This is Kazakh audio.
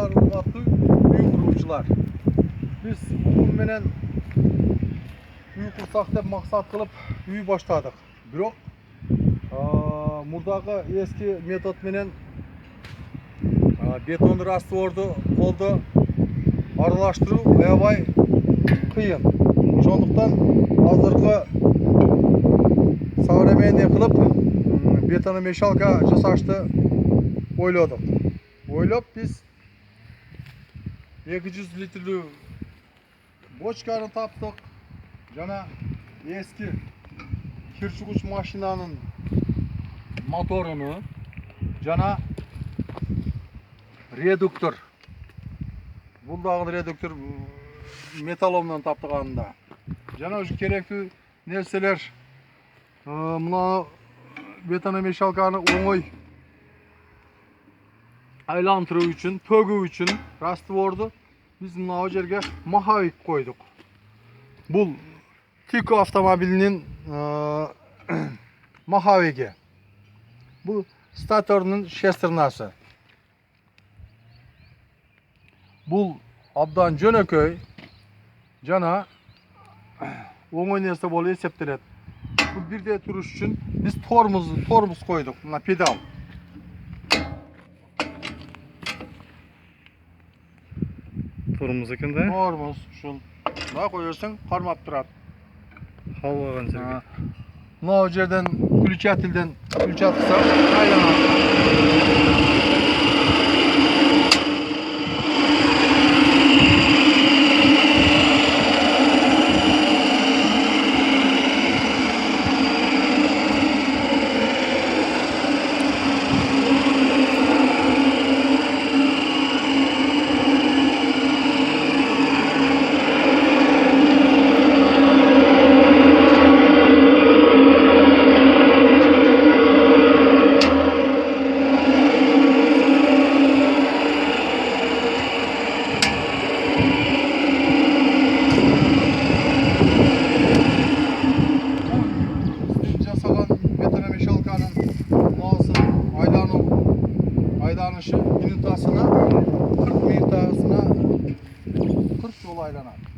Merhabalar urmatlı uy kuruvchilar. Biz bugün menen uy kursak deb maksat kılıp uy başladık. Biroq murdagı eski metod menen beton rastvordu koldu aralaştırуу aябай kıyın. Ошондуктан азыркы современный кылып бетономешалка жасашты ойлодук. Ойлоп biz 200 litrli boçkanı taptık. Jana eski kir çıkış maşinanın motorunu, jana reduktor. Buldagı reduktor metalomdan taptık anında. Jana şu gerekli nerseler mına betonomешалканы оңой айлантыруу үчүн, төгүү үчүн растворду biz мына жерге маховик койдук. Бул Тико автомобилинин маховиги. Бул статорнун шестернасы. Бул абдан жөнөкөй жана оңой нерсе болуп эсептелет. Бул бирде туруш үчүн biz тормуз койдук. Мына педал. Tormuz eкен да? Тормуз ушул. Мына коёсуң, кармап турат. Халваган жерге. Мына жерден включательден включатса айланат. Aylanışı minutasına 40 minutasına 40 yol aylanır.